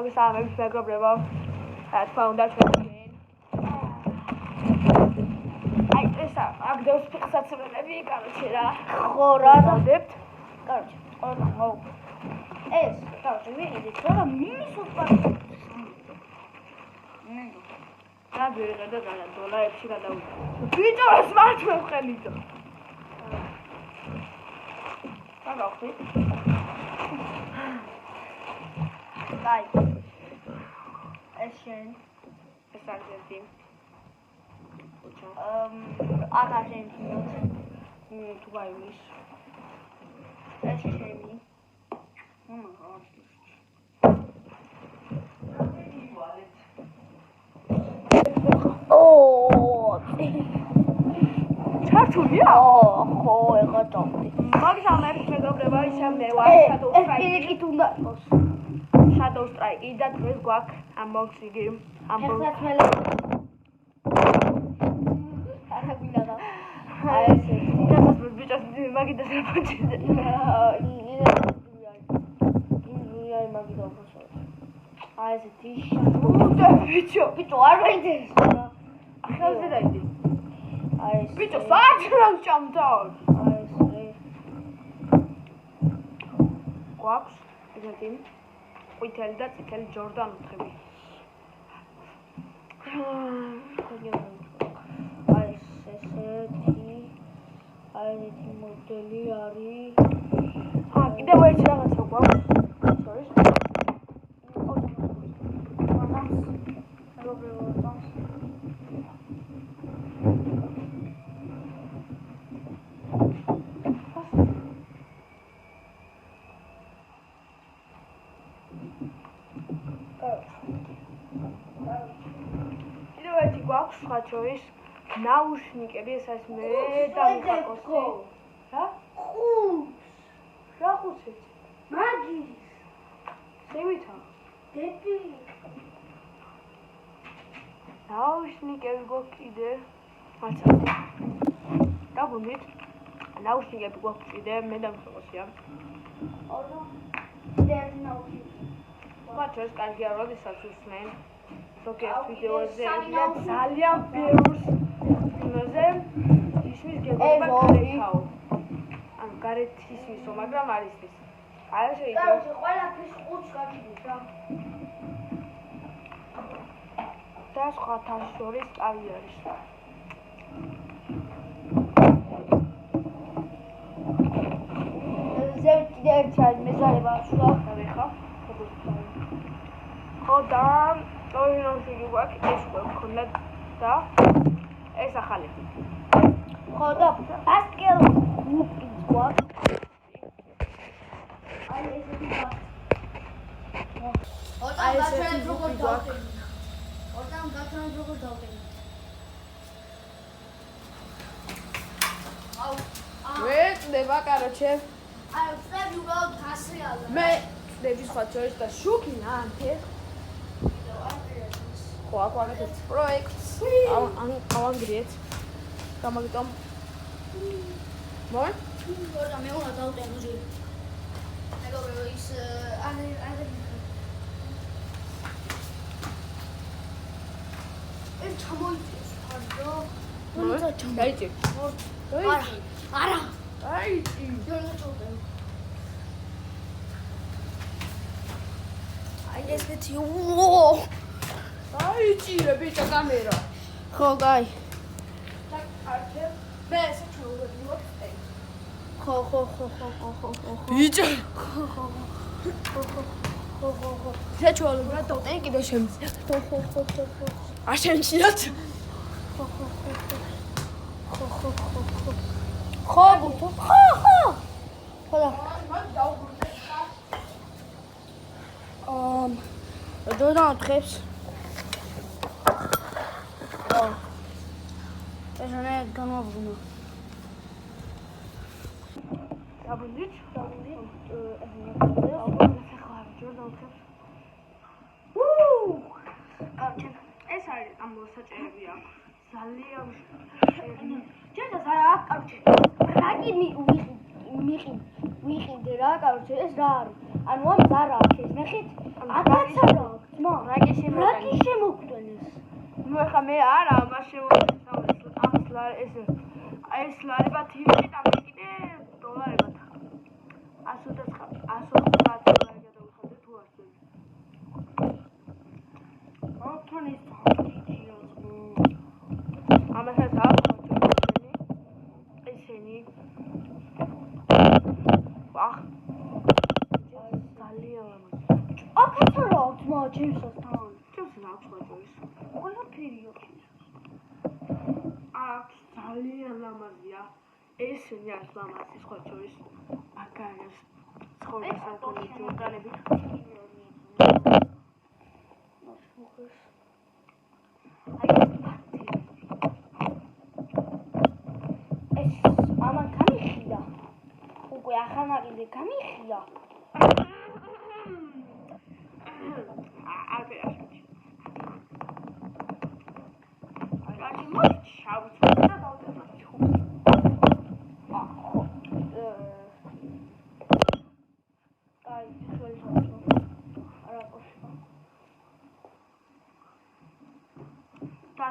მოგესალმებით მეგობრებო. რა თქმა უნდა ჩვენ აი ეს აგდოს ფიქსაცრები, короче რა. ხო რა დავდებთ. короче, ყველა მო. ეს, короче, ვიღიდით რა მინუს უყარ. რა ვიღე და $-ებში გადავიდა. ბიჭო ეს მართლა ვხელიდო. რა გავხდი? Like, ეს შენ ეს არგენტი. არგენტინო. თუ გაივლის. ეს შენი. ჩართულია? ხო, ეხა დავდი. მოგესალმებით მეგობრებო, ისე მე ვარ Shadow ეს პირიქით უნდა იყოს. Shadow Strike და დღეს გვაქვს Unbox იგივე Unbox. არაგვილადა. აი ესე. ეს ბიჭას მაგიდას რა პოჭიზე. აი მაგიდა უფრო. აი ესე თიშა. უტა ბიჭო არ ვიდეს. ახალზე დაიდი. აი ეს. ბიჭო საჭრავს ჭამთავ. აი ესე. გვაქვს ესეთი ყვითელი და წითელი ჯორდან უთხები. აი ესეთი. აი ესეთი მოდელი არის. კიდევ ერთი რაღაცა გვაქვს. Sorry. კიდევ ერთი გვაქვს სხვა შორის ნაუშნიკები, ეს არის მე და მიხაკოსი. რა? რა ხუთი? მაგის. სევითა? დეპი. ნაუშნიკები გვაქვს კიდე. მაცა. დაგუნდით. ნაუშნიკები გვაქვს კიდე მე და მიხაკოსია. ორი. დეპი ნაუშნიკები. სხვა შორის კარგია, როდესაც უსმენ ზოგიერთ ვიდეოზე და ძალიან ბევრს ვიდეოზე ისმის გეგმება გარეთაო. ან გარეთ ისმისო, მაგრამ არ ისმის. არა შეიძლება. კარგი, ყველაფერს ხუთს გაგიდით რა. და სხვა თავს შორის კავი არის. ზევით კიდე ერთი არის მეზარება შუა. ხა? ხო და ორი ნაუშნიკი გვაქვს, ეს უკვე გქონდა და ეს ახალი. ხო და ბასკეტ გუნდი გვაქვს. აი ესეთი გვაქვს. აი ესეთი როგორ გვაქვს. დავკენით. ორდან გაჩვენეთ როგორ დავკენით. აუ. მე წდება, короче. აი წები უბრალოდ გასრიალდა. მე წდები სხვა შორის და შუქი ნანთე. ხო, აქ ვაკეთებთ პროექტს. ავანგრიეთ. გამაგიტომ. მოი? ორდა მე უნდა დავკენო ჯერ. მეგობრებო, ის არ ეს ჩამოიწეს ფარო. მოი? დაიჭი. არა. დაიჭი. აი ესეთი დაიჭირე ბიჭა კამერა. ხო, გაი. არჩევ. მე ესე ჩაუვედიო. ხო. ბიჭა. ხო. შეჩვალო რა დავტენ კიდე შემს. ხო. არ შემჩიათ. ხო, ბუთო. ხო. ხოდა. მან დაუბრუნე. დონათხებს. ესენე განვაბრუნო. დაბრუნდით? ეს არის ამ მოსაჭერები აქვს. ძალიან ჯერდას არა აქვს, კაროჩე. რაგი ვიყიდე რა, კაროჩე, ეს რა არის? ანუ ამ ზარა აქვს ეს, ნახეთ? აკაცარა აქვს. ძმა, რა კი შემოგვდენეს? ნუ ახლა მე არა, მას შემოვიდა ეს ლარებად იმით, ამით კიდე დოლარებად. 150 დოლარი გადავიხადე თუ არ წელი. ოფთან ის დიდია ძმა. ამასაც აქვს ესენი. ვახ. ძალიან ლამაზი. აქაც არა ძმა, ჩემსთან. ჩემს აქვს ხოჭოის. ყველაფერი აქვს. აქვს ძალიან ლამაზია. ესენი არის ლამაზი ხოჭოის. მაგარია. ცხოვრებასთან კონდიციონერები. ამან გამიხია. უკვე ახალმაგიზე გამიხია.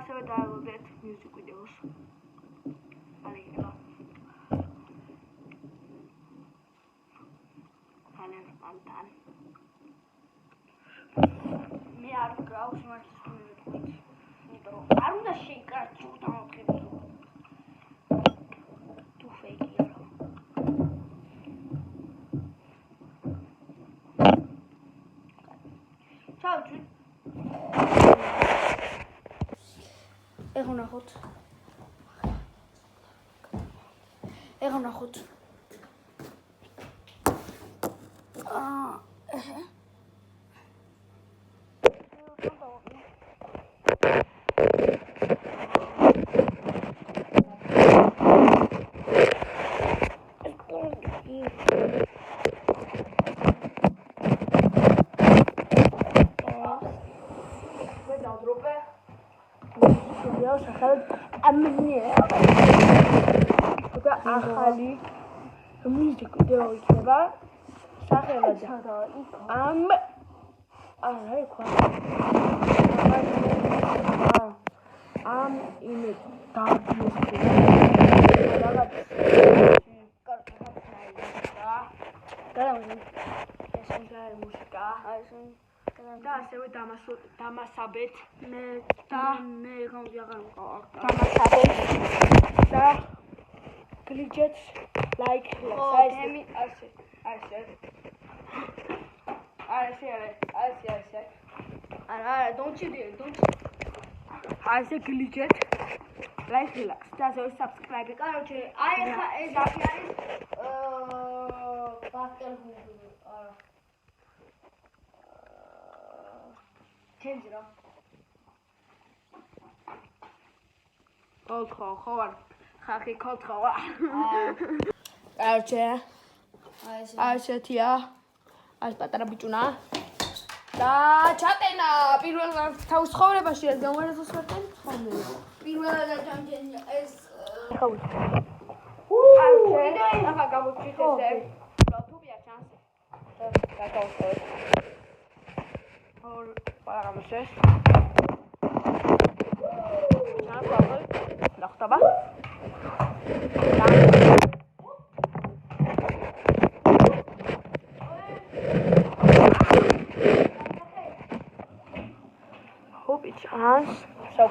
ასევე დაელოდეთ music videos. ალიგება. ალენ. მე არ გავს მართვის მეთქვით. იმიტომ რომ არ უნდა შეიკარჩო დამოწები. თუ ფეიქი არა. ჩავჭი. ეხო ნახოთ. ახალი music video იქნება სახელად არა იქვა ამ იმით დაგმოსკი რაღაც მუსიკა და ასევე დამასაბეთ მე გამოდიაღარ დამასაბეთ და Glitch like don't you I say glitch like relax just subscribe короче აი ხა ეს არის ბასკეტ არა ჩენჯრა ხო ხახი კოთხოა კარჩე ასეთია ეს პატარა ბიჭუნა და ჩატენა პირველ თავის ცხოვრებაში ეს გამარჯვებას ვეტენ ხოლმე პირველად ჩამჩენია ეს კარჩე აბა გამოჩით ესე YouTube-ია ჩანს და გავხსოვეთ ორ პარამეტრებს ჩანს ნახტაბა hope it chance so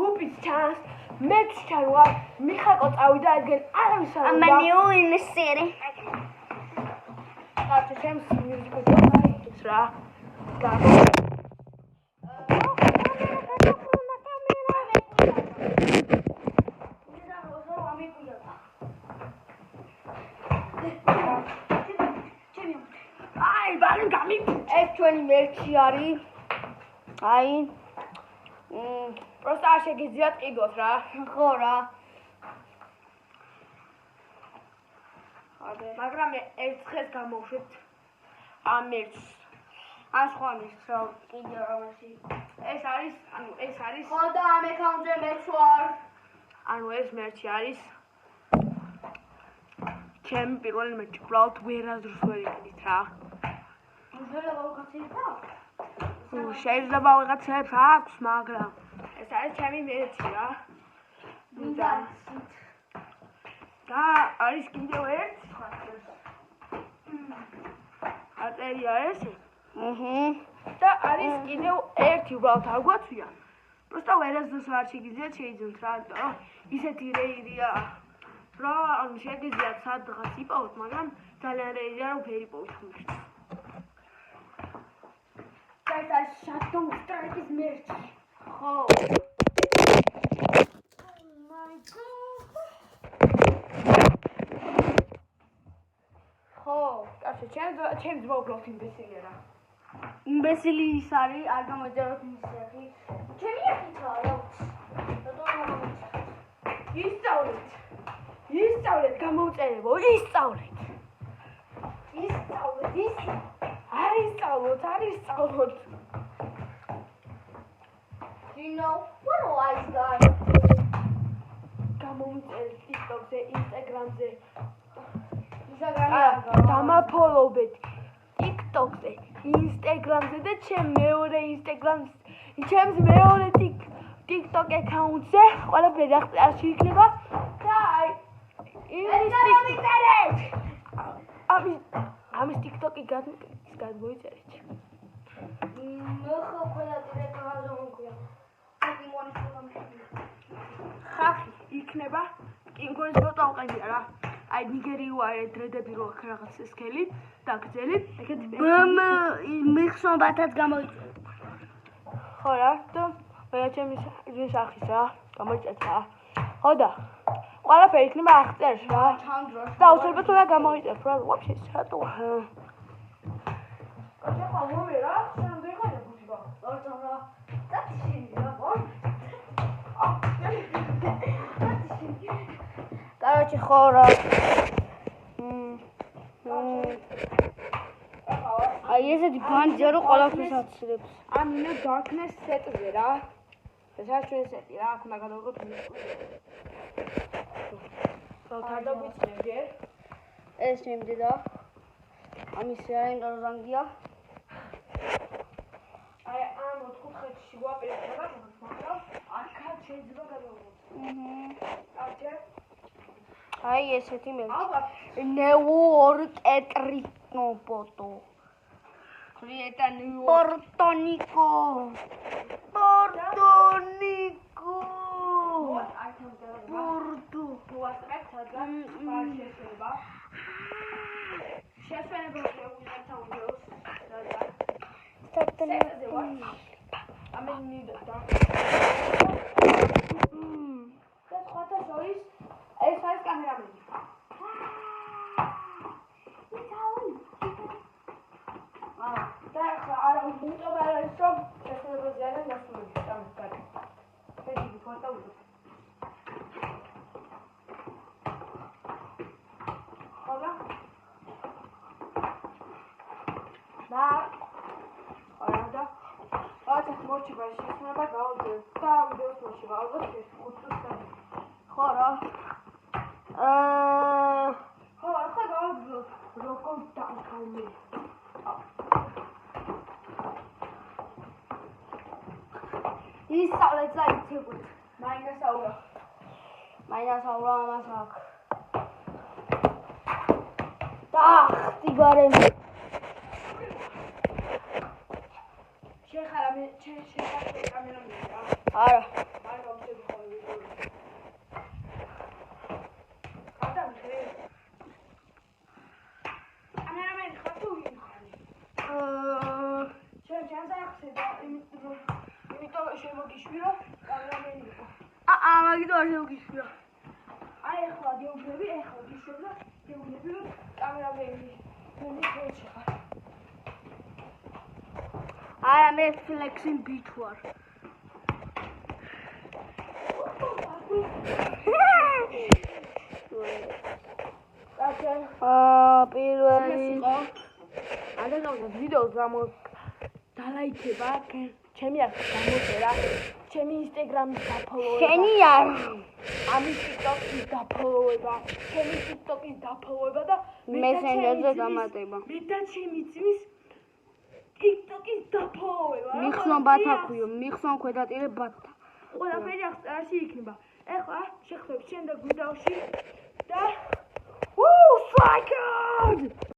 Hoopis chance makes Charwa Mikhako წავიდა ადგენ არავის არ I'm new in the city After some music it's ra gabo აი ბალენ გამი ეს ჩვენი მერჩი არის აი просто არ შეგიძლიათ ყიდოთ რა. ხო რა. მაგრამ ერთ დღეს გამოვშვით ამ მერჩს. ან სხვა მის რა კიდე რომელში. ეს არის ხო და ამ აკაუნტზე მეც ვარ. ანუ ეს მერჩი არის ჩემი პირველი მერჩი. უბრალოდ ვერასდროს ვერ იყიდით რა. შეიძლება ვიღაცებს აქვს? შეიძლება ვიღაცებს აქვს, მაგრამ ეს არის ჩემი მერჩი რა. და არის კიდევ ერთი აწერია ესე. და არის კიდევ ერთი უბრალოდ არ გვაცვია. просто ვერასდროს არ შეგიძლიათ შეიძინოთ რა, იმიტომ რომ ისეთი რეიდია, რომ შეგიძლიათ სადღაც იპოვოთ, მაგრამ ძალიან რეიდია, რომ ვერ იპოვით მერჩს. ეს არის Shadow Strike-ის მერჩი. ხო. ხო, კაცო, ჩემ ძმა უბრალოდ იმბესილია რა. იმბესილი ის არის, არ გამოიწეროთ მის სახი. ჩემი ახითა რა. ისწავლეთ, გამოუწერებო, ისწავლეთ. არ ისწავლოთ. Do you know what wise guy? გამომწერეთ TikTok-ზე, Instagram-ზე. დამაფოლოვეთ TikTok-ზე, Instagram-ზე და ჩემს მეორე TikTok account-ზე ყველაფერი აღწერაში იქნება და ამის TikTok-ი გადმოიწერეთ. ხო, ყველა დირექტორაზე მომქვია. ხახი იქნება კინგონის ფოტო აყენია რა. აი ნიგერიუარი დრედები რო აქ რაღაც სქელი დაგძელი, ეგეთი მიხსნობათაც გამოიწერეთ. ხო რა, და მე ჩემი სახის რა, გამოიწერეთ რა. ხო და ყველაფერი იქნება აღწერში რა. და უცებად უნდა გამოიწერეთ რა, ვაფშე სატო. კაცო, მომე რა, შემდეგ ხარ გუშიგა. ორტო რა. Короче, хора. ესეთი ბანძია რომ ყველაფერს აცილებს. ამინა darkness set-ზე რა. ეს არის ჩვენი სეტი რა, აქ უნდა გადავიღოთ მის. თავდა გვიწევ. ეს ჩემი და ამის რანგია. აი ამ ოთხკუთხედში გვაპირებდა რა, მაგრამ აქაც შეიძლება გადავიღოთ. აჩე. აი ესეთი მე. ნეუ ორკეტრი ნოპოტო. Prieta New Portonico. ისწავლეთ და იცებოთ. მაინასაურა ამასაკ. დახტი გარემო. შეხარა მე შეხარა კამერა მე რა. არა. არ გავწევი ხოლმე ვიდეო. გადავიდე. კამერამენი ხარ თუ ვინ ხარ? ჩვენ დაახსენე იმიტომ შემოგიშვირო კამერამენი იყო. მაგით არ შევგიშვირო. აი ახლა გეუბნები, ახლა გიშვებდა, გეუბნები რომ კამერამენი მე ხოჩი ხარ. არა მე ფლექსინგ ბიჭ ვარ. პირველი. ადამიანს ვიდეოს დალაიქება, ჩემი არხი გამოწერა, ჩემი ინსტაგრამის დაფოლოვება. შენი არ. ამის TikTok-ის დაფოლოვება, ჩემი TikTok-ის დაფოლოვება და მესენჯერზე დამატება. მე და ჩემი ძმის TikTok-ის დაფოლოვება. მიხსონ ბათაქვიო, მიხსონ ქვედატირე ბათა. ყველაფერი აღწერაში იქნება. ეხლა შეხხვევთ შენ და გვიდავში და Psycho!